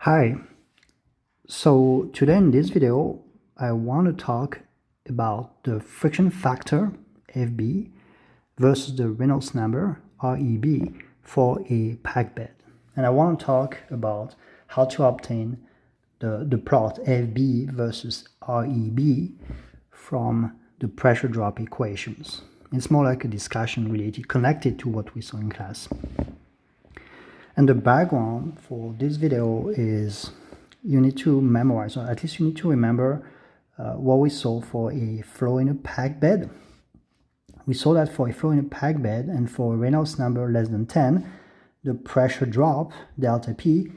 Hi, so today in this video I want to talk about the friction factor FB versus the Reynolds number REB for a packed bed. And I want to talk about how to obtain the plot FB versus REB from the pressure drop equations. It's more like a discussion related, connected to what we saw in class. And the background for this video is you need to memorize, or at least you need to remember what we saw for a flow in a packed bed. We saw that for a flow in a packed bed and for a Reynolds number less than 10, the pressure drop, delta P,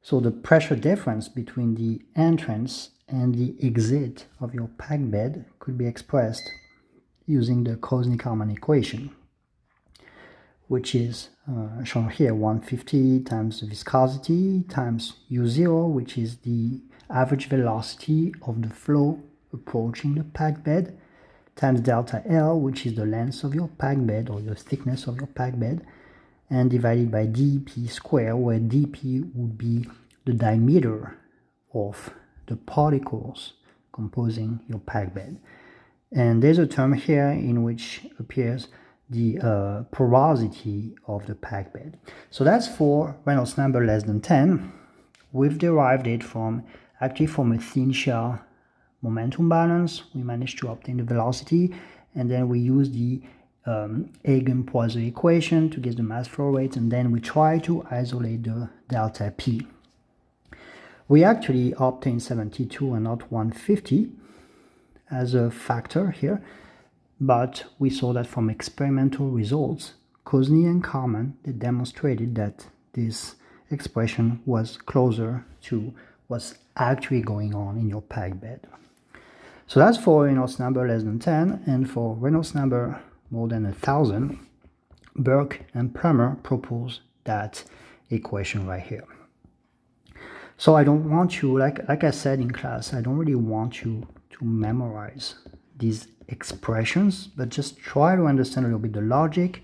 so the pressure difference between the entrance and the exit of your packed bed could be expressed using the Koznick-Harman equation, which is shown here, 150 times the viscosity times U0, which is the average velocity of the flow approaching the packed bed, times delta L, which is the length of your packed bed or the thickness of your packed bed, and divided by dP squared, where dP would be the diameter of the particles composing your packed bed. And there's a term here in which appears the porosity of the packed bed. So that's for Reynolds number less than 10. We've derived it from a thin shell momentum balance. We managed to obtain the velocity, and then we use the Hagen-Poiseuille equation to get the mass flow rate, and then we try to isolate the delta P. We actually obtained 72 and not 150 as a factor here, but we saw that from experimental results, Koznick and Harman, they demonstrated that this expression was closer to what's actually going on in your packed bed. So that's for Reynolds number less than 10, and for Reynolds number more than 1,000, Burke and Plummer proposed that equation right here. So I don't want you, like I said in class, I don't really want you to memorize these expressions, but just try to understand a little bit the logic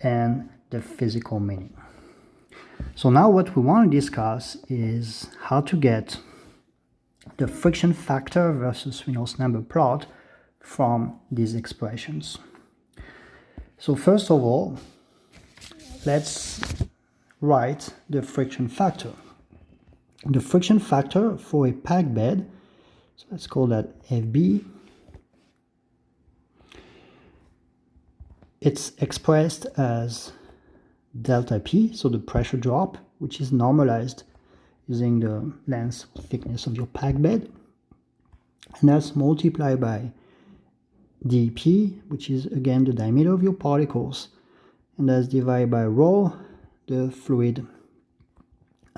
and the physical meaning. So now what we want to discuss is how to get the friction factor versus Reynolds number plot from these expressions. So first of all, let's write the friction factor. The friction factor for a packed bed, so let's call that FB. It's expressed as delta P, so the pressure drop, which is normalized using the length or thickness of your packed bed. And that's multiplied by dP, which is again the diameter of your particles, and that's divided by rho, the fluid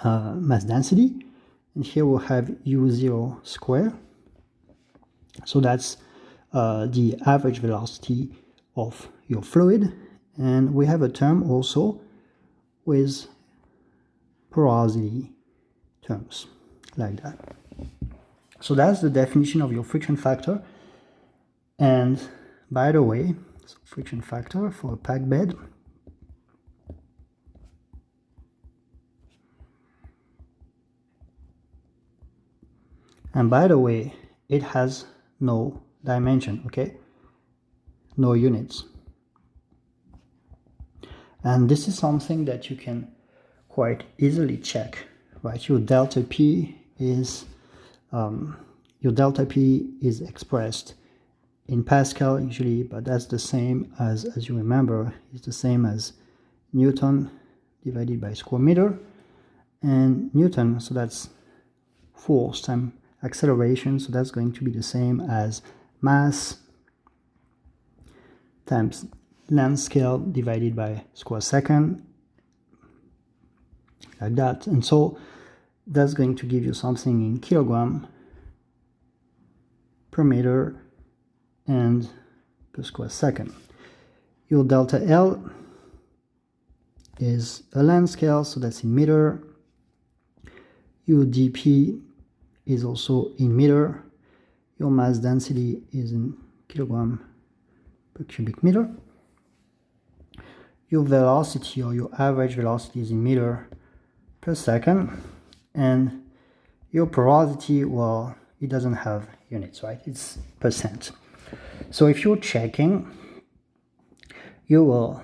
mass density. And here we'll have U0 squared. So that's the average velocity of your fluid. And we have a term also with porosity terms like that. So that's the definition of your friction factor. And by the way, so friction factor for a packed bed, and by the way, it has no dimension, okay? No units. And this is something that you can quite easily check, right? Your delta P is expressed in Pascal usually, but that's the same as you remember, it's the same as Newton divided by square meter, and Newton, so that's force times acceleration, so that's going to be the same as mass times length scale divided by square second, like that. And so that's going to give you something in kilogram per meter and per square second. Your delta L is a length scale, so that's in meter. Your dP is also in meter. Your mass density is in kilogram per cubic meter. Your velocity or your average velocity is in meter per second. and your porosity, well, it doesn't have units, right? It's percent. So if you're checking, you will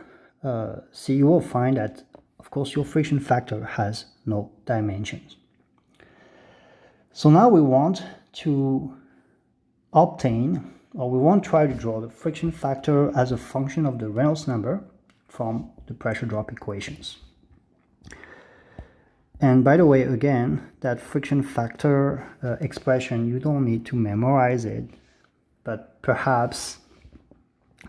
you will find that, of course, your friction factor has no dimensions. So now we want to obtain, or we want to try to draw the friction factor as a function of the Reynolds number from the pressure drop equations. And by the way, again, that friction factor expression, you don't need to memorize it, but perhaps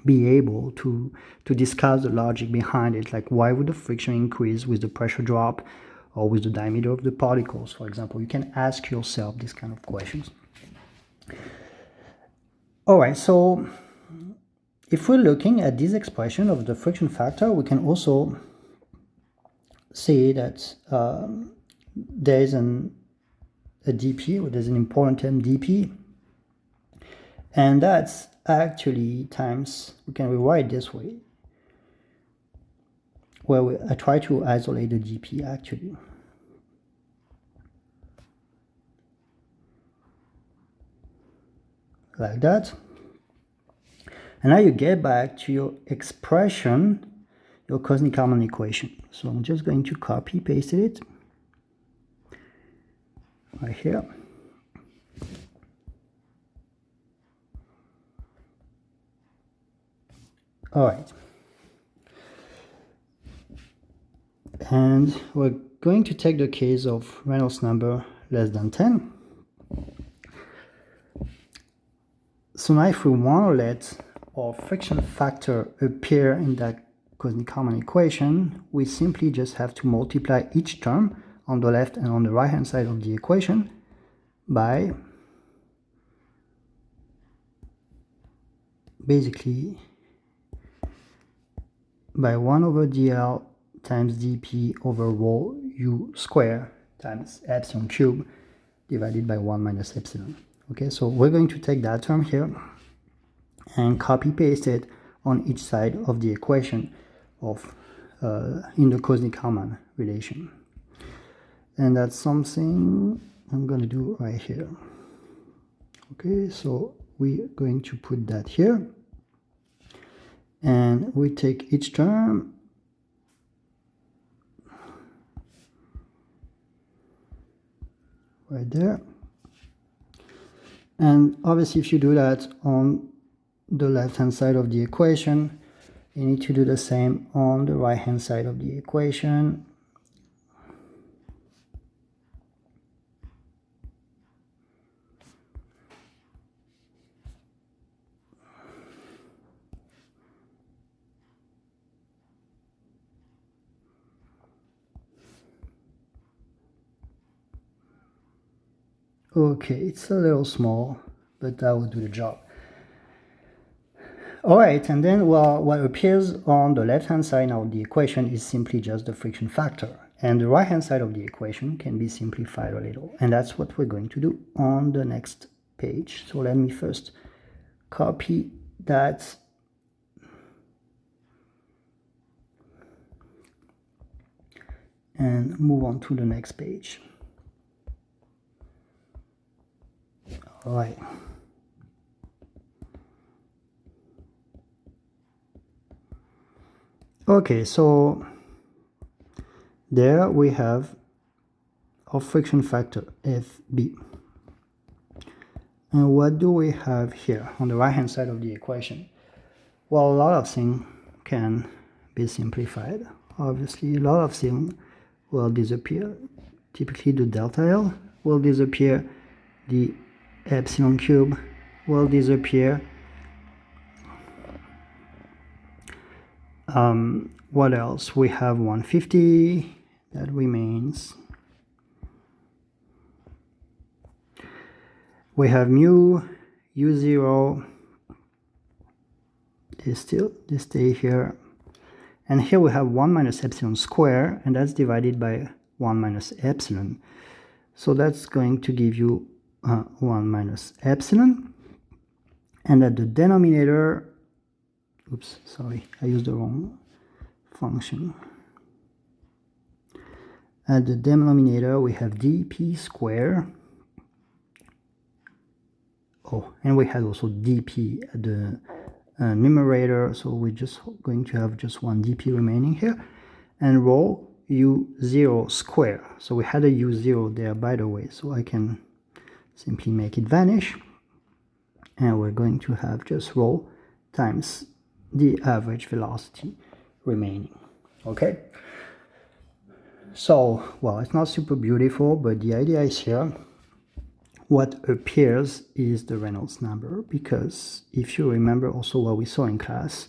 be able to discuss the logic behind it, like why would the friction increase with the pressure drop or with the diameter of the particles, for example. You can ask yourself these kind of questions. All right, so if we're looking at this expression of the friction factor, we can also see that there is a dp, or there's an important term dp, and that's actually times, we can rewrite this way, where I try to isolate the dp actually. Like that. And now you get back to your expression, your cosmic harmonic equation. So I'm just going to copy paste it right here. All right. And we're going to take the case of Reynolds number less than 10. So now if we want to let our friction factor appear in that cosmic harmonic equation, we simply just have to multiply each term on the left and on the right hand side of the equation by basically by 1 over dl times dp over rho u square times epsilon cube divided by 1 minus epsilon. Okay, so we're going to take that term here and copy paste it on each side of the equation of in the cosmic Harman relation. And that's something I'm going to do right here. Okay, so we're going to put that here. And we take each term right there. And obviously, if you do that on the left-hand side of the equation, you need to do the same on the right-hand side of the equation. Okay, it's a little small, but that will do the job. All right, and then, well, what appears on the left-hand side of the equation is simply just the friction factor. And the right-hand side of the equation can be simplified a little. And that's what we're going to do on the next page. So let me first copy that. And move on to the next page. All right. Okay, so there we have our friction factor FB. And what do we have here on the right hand side of the equation? Well, a lot of things can be simplified. Obviously, a lot of things will disappear. Typically, the delta L will disappear, the epsilon cube will disappear. What else? We have 150 that remains. We have mu, u0, they stay here. And here we have 1 minus epsilon square, and that's divided by 1 minus epsilon. So that's going to give you 1 minus epsilon. And at the denominator, oops, sorry, I used the wrong function. At the denominator, we have dp squared. Oh, and we had also dp at the numerator, so we're just going to have just one dp remaining here. And rho u0 square. So we had a u0 there, by the way, so I can simply make it vanish. And we're going to have just rho times the average velocity remaining. Okay? So, well, it's not super beautiful, but the idea is here. What appears is the Reynolds number, because if you remember also what we saw in class,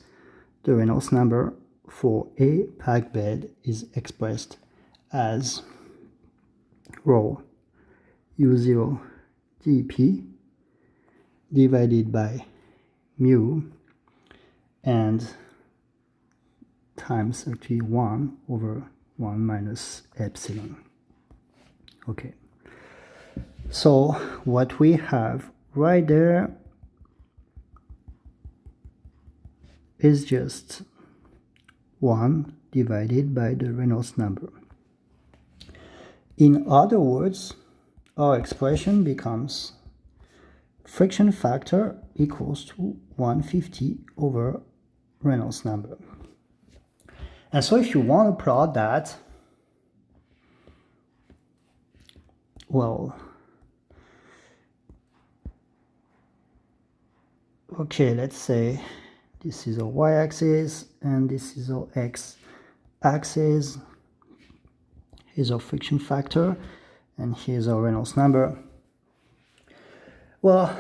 the Reynolds number for a packed bed is expressed as rho u0 dp divided by mu and times actually 1 over 1 minus epsilon. Okay, so what we have right there is just 1 divided by the Reynolds number. In other words, our expression becomes friction factor equals to 150 over Reynolds number. And so if you want to plot that, well, okay, let's say this is our y-axis and this is our x-axis. Here's our friction factor and here's our Reynolds number. Well,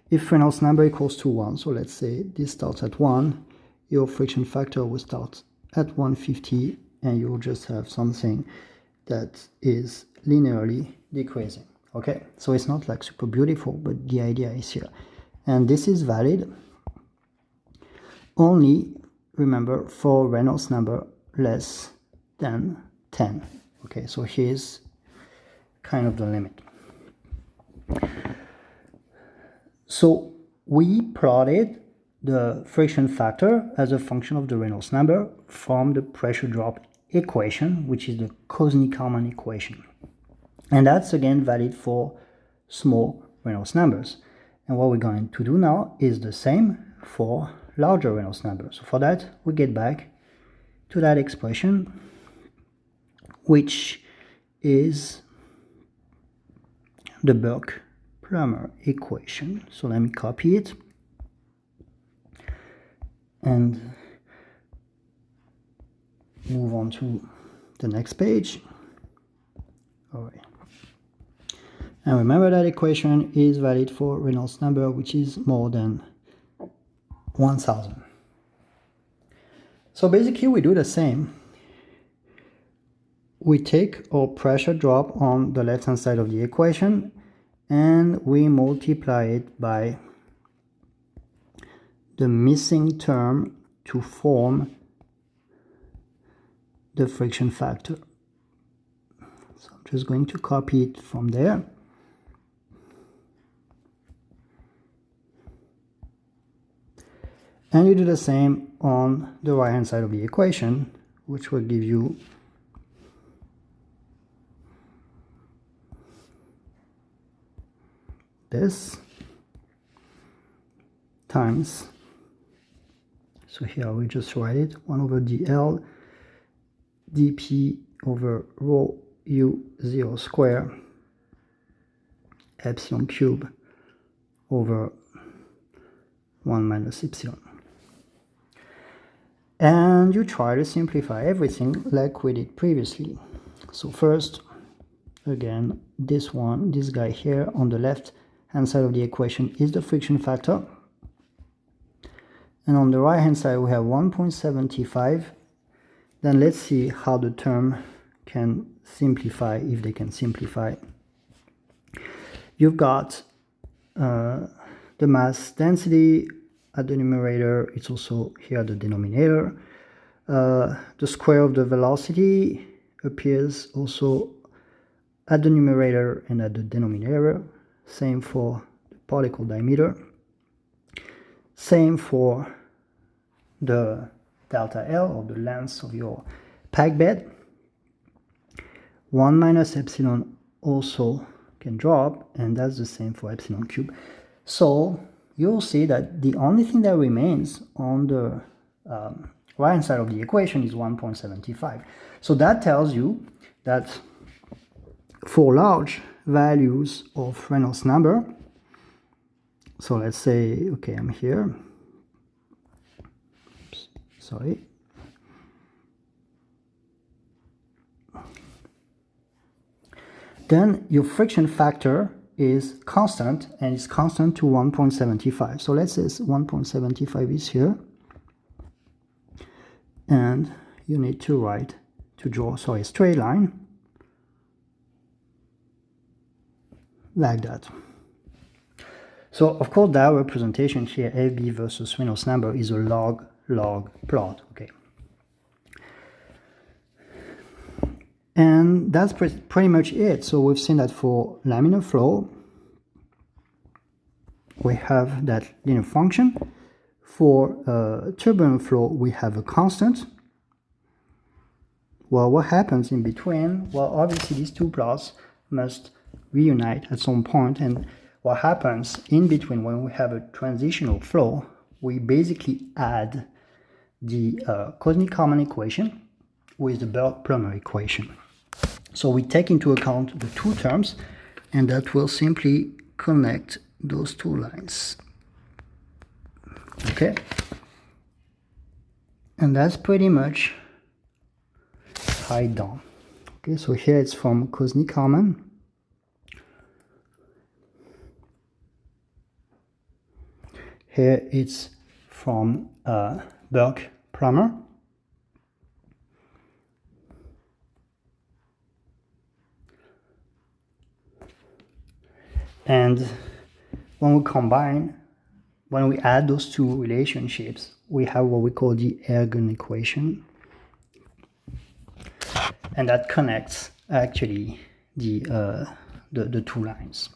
if Reynolds number equals to 1, so let's say this starts at 1, your friction factor will start at 150 and you'll just have something that is linearly decreasing. Okay, so it's not like super beautiful, but the idea is here. And this is valid only, remember, for Reynolds number less than 10. Okay, so here's kind of the limit. So we plotted the friction factor as a function of the Reynolds number from the pressure drop equation, which is the Kozny-Kalman equation. And that's again valid for small Reynolds numbers. And what we're going to do now is the same for larger Reynolds numbers. So for that, we get back to that expression, which is the Burke-Plummer equation. So let me copy it and move on to the next page. All right. And remember that equation is valid for Reynolds number, which is more than 1000. So basically we do the same. We take our pressure drop on the left hand side of the equation and we multiply it by the missing term to form the friction factor. So I'm just going to copy it from there. And you do the same on the right hand side of the equation, which will give you this times, so here we just write it, 1 over dl dp over rho u0 square epsilon cube over 1 minus epsilon. And you try to simplify everything like we did previously. So first, again, this guy here on the left hand side of the equation is the friction factor. And on the right hand side we have 1.75. Then let's see how the term can simplify, if they can simplify. You've got the mass density at the numerator, it's also here at the denominator. The square of the velocity appears also at the numerator and at the denominator. Same for the particle diameter. Same for the delta L, or the length of your packed bed. 1 minus epsilon also can drop, and that's the same for epsilon cube. So you'll see that the only thing that remains on the right-hand side of the equation is 1.75. So that tells you that for large values of Reynolds number, so let's say, okay, I'm here. Oops, sorry. Then your friction factor is constant, and it's constant to 1.75. So let's say 1.75 is here, and you need to draw a straight line like that. So of course that representation here, FB versus Reynolds number, is a log plot. Okay. And that's pretty much it. So we've seen that for laminar flow, we have that linear function. For turbulent flow, we have a constant. Well, what happens in between? Well, obviously these two plots must reunite at some point, and what happens in between when we have a transitional flow, we basically add the Cosmic-Kalman equation with the Burke-Plummer equation. So we take into account the two terms, and that will simply connect those two lines. Okay? And that's pretty much how it's done. Okay, so here it's from Cosmic-Kalman. Here it's from Burke-Plummer. And when we add those two relationships, we have what we call the Ergun equation. And that connects actually the two lines.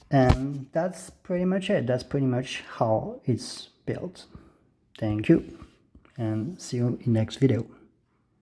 And that's pretty much it. That's pretty much how it's built. Thank you, and see you in the next video.